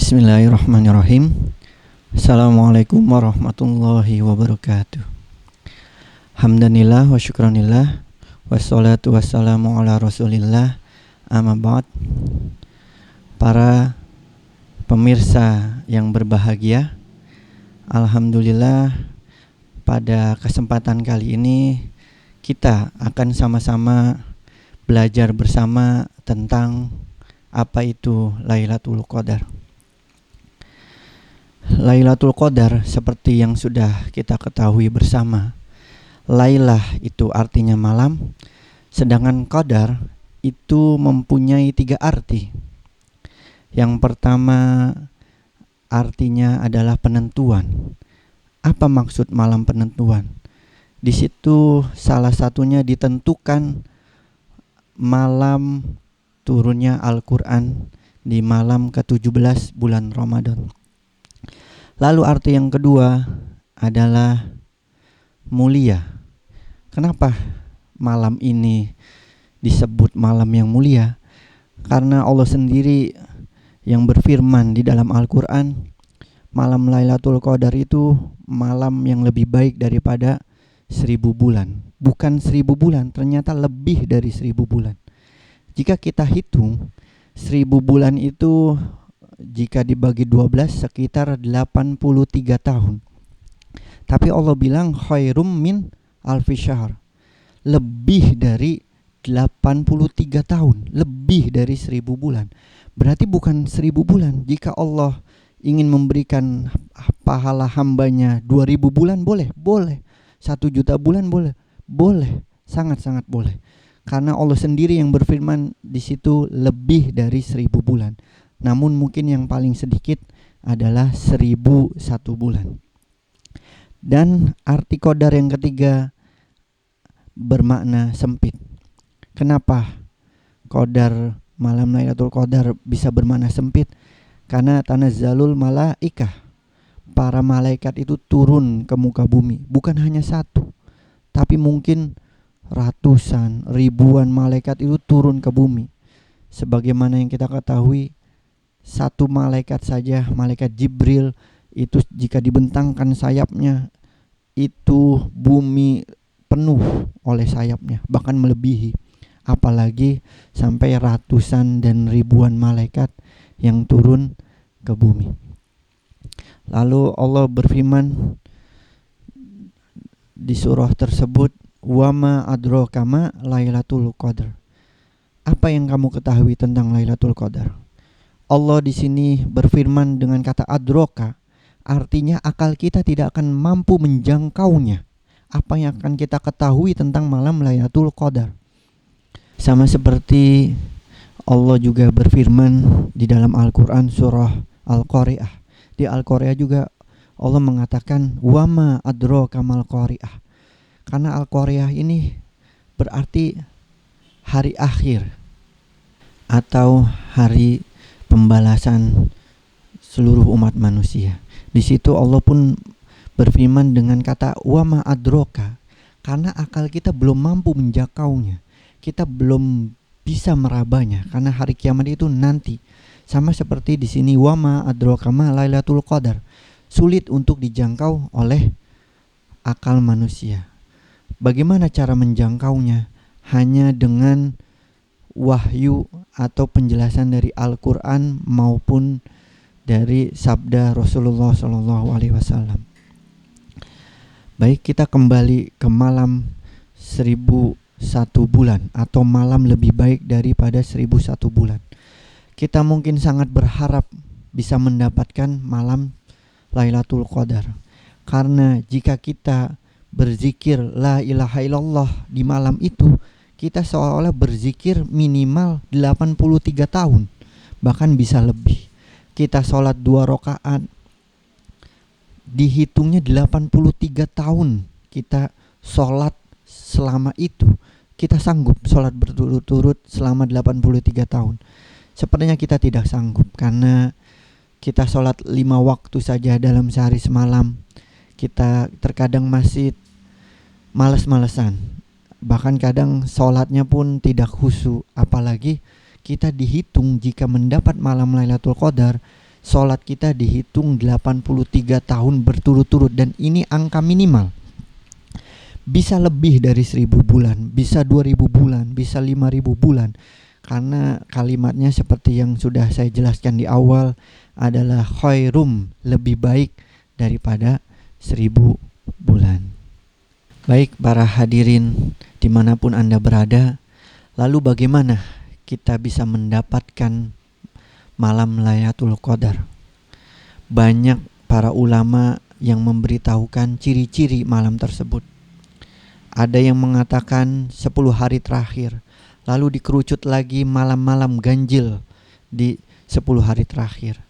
Bismillahirrahmanirrahim. Assalamualaikum warahmatullahi wabarakatuh. Hamdanillah wa syukranillah. Wassalatu wassalamu ala rasulillah. Amma ba'd. Para pemirsa yang berbahagia, alhamdulillah pada kesempatan kali ini kita akan sama-sama belajar bersama tentang apa itu Lailatul Qadar. Lailatul Qadar seperti yang sudah kita ketahui bersama, Lailah itu artinya malam, sedangkan Qadar itu mempunyai 3 arti. Yang pertama artinya adalah penentuan. Apa maksud malam penentuan? Di situ salah satunya ditentukan malam turunnya Al-Quran di malam ke-17 bulan Ramadan. Lalu arti yang kedua adalah mulia. Kenapa malam ini disebut malam yang mulia? Karena Allah sendiri yang berfirman di dalam Al-Quran, malam Lailatul Qadar itu malam yang lebih baik daripada 1000 bulan. Bukan 1000 bulan, ternyata lebih dari 1000 bulan. Jika kita hitung 1000 bulan itu jika dibagi 12 sekitar 83 tahun. Tapi Allah bilang khairum min alfi syahr. Lebih dari 83 tahun, lebih dari 1000 bulan. Berarti bukan 1000 bulan. Jika Allah ingin memberikan pahala hambanya 2000 bulan boleh, boleh. 1 juta bulan boleh, boleh, sangat-sangat boleh. Karena Allah sendiri yang berfirman di situ lebih dari 1000 bulan. Namun mungkin yang paling sedikit adalah 1001 bulan. Dan arti Qadar yang ketiga bermakna sempit. Kenapa Qadar malam Lailatul Qadar bisa bermakna sempit? Karena tanazzalul malaikah, para malaikat itu turun ke muka bumi. Bukan hanya satu, tapi mungkin ratusan, ribuan malaikat itu turun ke bumi. Sebagaimana yang kita ketahui, satu malaikat saja, malaikat Jibril itu jika dibentangkan sayapnya, itu bumi penuh oleh sayapnya, bahkan melebihi. Apalagi sampai ratusan dan ribuan malaikat yang turun ke bumi. Lalu Allah berfirman di surah tersebut, wa ma adraka ma Lailatul Qadar. Apa yang kamu ketahui tentang Lailatul Qadar? Allah di sini berfirman dengan kata adraka, artinya akal kita tidak akan mampu menjangkaunya. Apa yang akan kita ketahui tentang malam Lailatul Qadar? Sama seperti Allah juga berfirman di dalam Al-Quran surah Al-Qari'ah. Di Al-Qari'ah juga Allah mengatakan wa ma adraka mal qari'ah. Karena Al-Qari'ah ini berarti hari akhir atau hari pembalasan seluruh umat manusia. Di situ Allah pun berfirman dengan kata wa ma adraka, karena akal kita belum mampu menjangkaunya. Kita belum bisa merabanya karena hari kiamat itu nanti. Sama seperti di sini wa ma adraka ma Lailatul Qadar. Sulit untuk dijangkau oleh akal manusia. Bagaimana cara menjangkaunya? Hanya dengan wahyu atau penjelasan dari Al-Quran maupun dari sabda Rasulullah SAW. Baik, kita kembali ke malam 1001 bulan atau malam lebih baik daripada 1001 bulan. Kita mungkin sangat berharap bisa mendapatkan malam Lailatul Qadar, karena jika kita berzikir la ilaha illallah di malam itu, kita seolah-olah berzikir minimal 83 tahun, bahkan bisa lebih. Kita sholat 2 rakaat, dihitungnya 83 tahun kita sholat selama itu. Kita sanggup sholat berturut-turut selama 83 tahun. Sepertinya kita tidak sanggup, karena kita sholat 5 waktu saja dalam sehari semalam. Kita terkadang masih malas-malesan. Bahkan kadang sholatnya pun tidak khusyuk. Apalagi kita dihitung jika mendapat malam Lailatul Qadar sholat kita dihitung 83 tahun berturut-turut, dan ini angka minimal. Bisa lebih dari 1000 bulan, bisa 2000 bulan, bisa 5000 bulan. Karena kalimatnya seperti yang sudah saya jelaskan di awal adalah khairum, lebih baik daripada 1000 bulan. Baik para hadirin dimanapun Anda berada, lalu bagaimana kita bisa mendapatkan malam Lailatul Qadar? Banyak para ulama yang memberitahukan ciri-ciri malam tersebut. Ada yang mengatakan 10 hari terakhir, lalu dikerucut lagi malam-malam ganjil di 10 hari terakhir,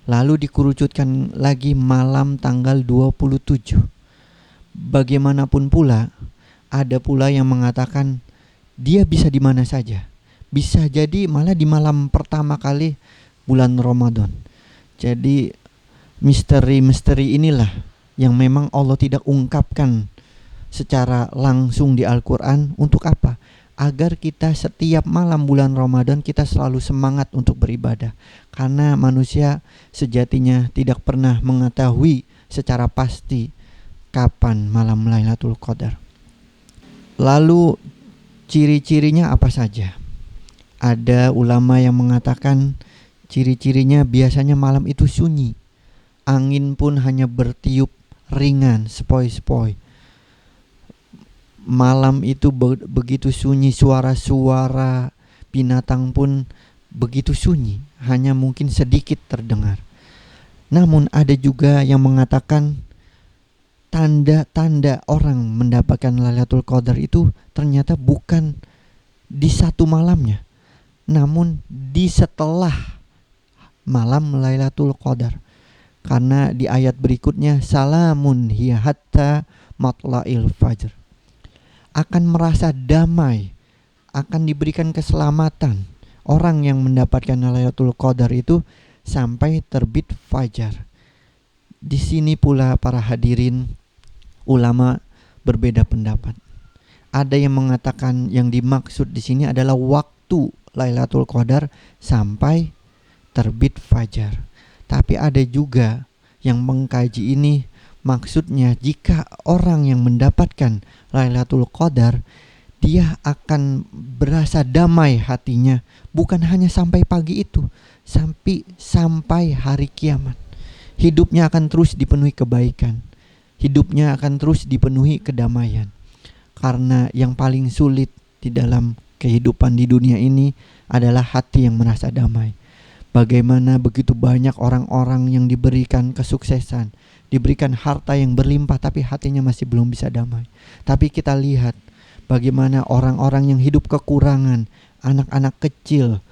lalu dikerucutkan lagi malam tanggal 27. Bagaimanapun pula, ada pula yang mengatakan dia bisa di mana saja. Bisa jadi malah di malam pertama kali bulan Ramadan. Jadi misteri-misteri inilah yang memang Allah tidak ungkapkan secara langsung di Al-Quran. Untuk apa? Agar kita setiap malam bulan Ramadan kita selalu semangat untuk beribadah. Karena manusia sejatinya tidak pernah mengetahui secara pasti kapan malam Lailatul Qadar. Lalu ciri-cirinya apa saja? Ada ulama yang mengatakan ciri-cirinya biasanya malam itu sunyi. Angin pun hanya bertiup ringan, sepoi-sepoi. Malam itu begitu sunyi, suara-suara binatang pun begitu sunyi, hanya mungkin sedikit terdengar. Namun ada juga yang mengatakan tanda-tanda orang mendapatkan Lailatul Qadar itu ternyata bukan di satu malamnya, namun di setelah malam Lailatul Qadar. Karena di ayat berikutnya, salamun hiya hatta matla'il fajr, akan merasa damai, akan diberikan keselamatan orang yang mendapatkan Lailatul Qadar itu sampai terbit fajar. Di sini pula para hadirin, ulama berbeda pendapat. Ada yang mengatakan yang dimaksud di sini adalah waktu Lailatul Qadar sampai terbit fajar. Tapi ada juga yang mengkaji ini, maksudnya jika orang yang mendapatkan Lailatul Qadar, dia akan berasa damai hatinya, bukan hanya sampai pagi itu, sampai hari kiamat. Hidupnya akan terus dipenuhi kebaikan, hidupnya akan terus dipenuhi kedamaian. Karena yang paling sulit di dalam kehidupan di dunia ini adalah hati yang merasa damai. Bagaimana begitu banyak orang-orang yang diberikan kesuksesan, diberikan harta yang berlimpah, tapi hatinya masih belum bisa damai. Tapi kita lihat bagaimana orang-orang yang hidup kekurangan, anak-anak kecil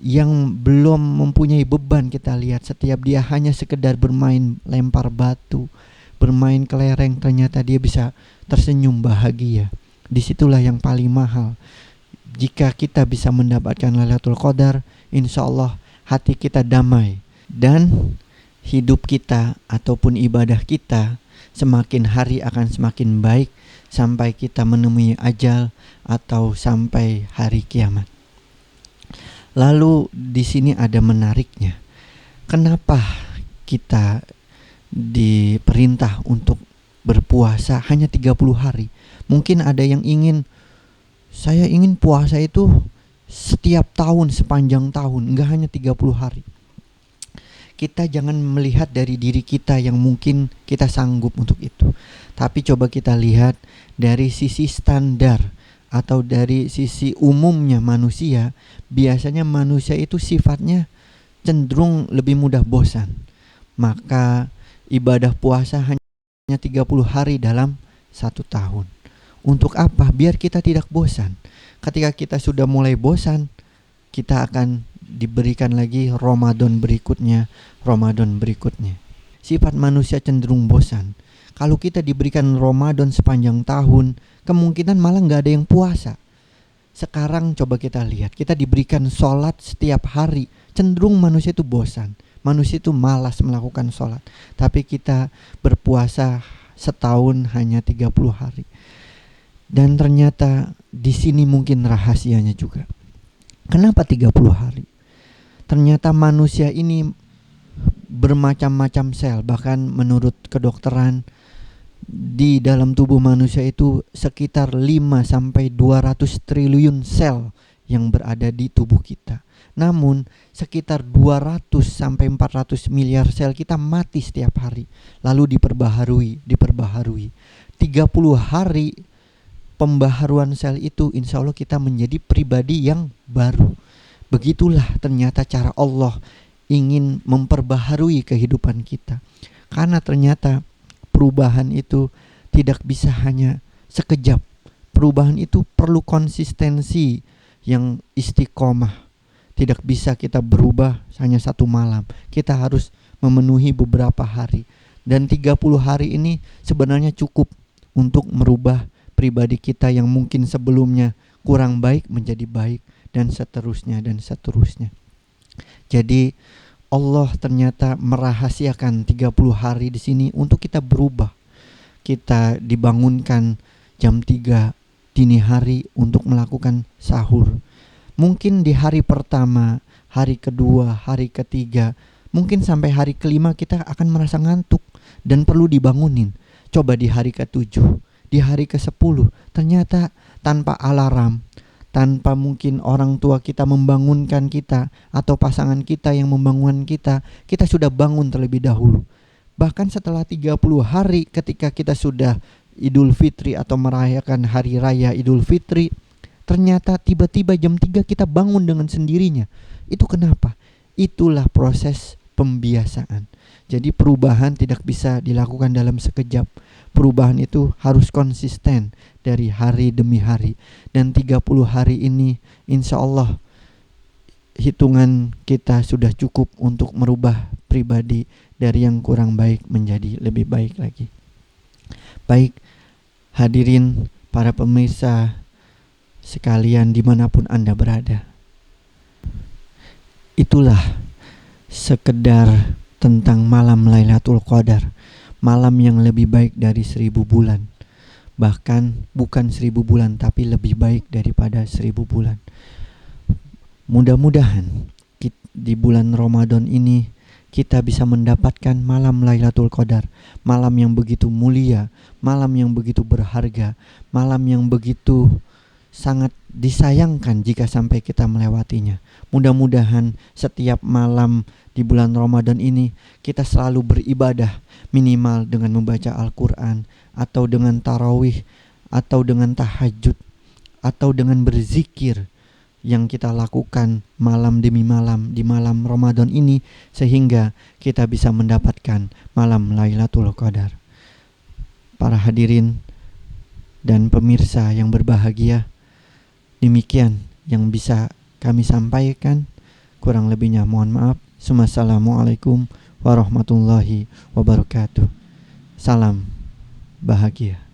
yang belum mempunyai beban, kita lihat setiap dia hanya sekedar bermain lempar batu, bermain kelereng, ternyata dia bisa tersenyum bahagia. Disitulah yang paling mahal. Jika kita bisa mendapatkan Lailatul Qadar, insya Allah hati kita damai, dan hidup kita ataupun ibadah kita semakin hari akan semakin baik sampai kita menemui ajal atau sampai hari kiamat. Lalu di sini ada menariknya. Kenapa kita diperintah untuk berpuasa hanya 30 hari? Mungkin ada yang saya ingin puasa itu setiap tahun, sepanjang tahun, enggak hanya 30 hari. Kita jangan melihat dari diri kita yang mungkin kita sanggup untuk itu. Tapi coba kita lihat dari sisi standar atau dari sisi umumnya manusia. Biasanya manusia itu sifatnya cenderung lebih mudah bosan. Maka ibadah puasa hanya 30 hari dalam 1 tahun. Untuk apa? Biar kita tidak bosan. Ketika kita sudah mulai bosan, kita akan diberikan lagi Ramadan berikutnya. Sifat manusia cenderung bosan. Kalau kita diberikan Ramadan sepanjang tahun, kemungkinan malah gak ada yang puasa. Sekarang coba kita lihat, kita diberikan sholat setiap hari, cenderung manusia itu bosan. Manusia itu malas melakukan sholat. Tapi kita berpuasa setahun hanya 30 hari. Dan ternyata di sini mungkin rahasianya juga. Kenapa 30 hari? Ternyata manusia ini bermacam-macam sel. Bahkan menurut kedokteran, di dalam tubuh manusia itu sekitar 5 sampai 200 triliun sel yang berada di tubuh kita. Namun sekitar 200 sampai 400 miliar sel kita mati setiap hari, lalu diperbaharui. 30 hari pembaharuan sel itu, insya Allah kita menjadi pribadi yang baru. Begitulah ternyata cara Allah ingin memperbaharui kehidupan kita. Karena ternyata perubahan itu tidak bisa hanya sekejap. Perubahan itu perlu konsistensi yang istiqomah. Tidak bisa kita berubah hanya satu malam. Kita harus memenuhi beberapa hari. Dan 30 hari ini sebenarnya cukup untuk merubah pribadi kita yang mungkin sebelumnya kurang baik menjadi baik, dan seterusnya dan seterusnya. Jadi Allah ternyata merahasiakan 30 hari di sini untuk kita berubah. Kita dibangunkan jam 3 dini hari untuk melakukan sahur. Mungkin di hari pertama, hari kedua, hari ketiga, mungkin sampai hari kelima kita akan merasa ngantuk dan perlu dibangunin. Coba di hari ke-7, di hari ke-10, ternyata tanpa alarm, tanpa mungkin orang tua kita membangunkan kita atau pasangan kita yang membangunkan kita, kita sudah bangun terlebih dahulu. Bahkan setelah 30 hari ketika kita sudah Idul Fitri atau merayakan hari raya Idul Fitri, ternyata tiba-tiba jam 3 kita bangun dengan sendirinya. Itu kenapa? Itulah proses pembiasaan. Jadi perubahan tidak bisa dilakukan dalam sekejap. Perubahan itu harus konsisten dari hari demi hari. Dan 30 hari ini insya Allah hitungan kita sudah cukup untuk merubah pribadi dari yang kurang baik menjadi lebih baik lagi. Baik, hadirin para pemirsa sekalian dimanapun Anda berada, itulah sekedar tentang malam Lailatul Qadar, malam yang lebih baik dari 1000 bulan. Bahkan bukan 1000 bulan, tapi lebih baik daripada 1000 bulan. Mudah-mudahan di bulan Ramadan ini kita bisa mendapatkan malam Lailatul Qadar, malam yang begitu mulia, malam yang begitu berharga, malam yang begitu sangat disayangkan jika sampai kita melewatinya. Mudah-mudahan setiap malam di bulan Ramadan ini kita selalu beribadah, minimal dengan membaca Al-Quran, atau dengan tarawih, atau dengan tahajud, atau dengan berzikir yang kita lakukan malam demi malam di malam Ramadan ini, sehingga kita bisa mendapatkan malam Lailatul Qadar. Para hadirin dan pemirsa yang berbahagia, demikian yang bisa kami sampaikan. Kurang lebihnya mohon maaf. Assalamualaikum warahmatullahi wabarakatuh. Salam bahagia.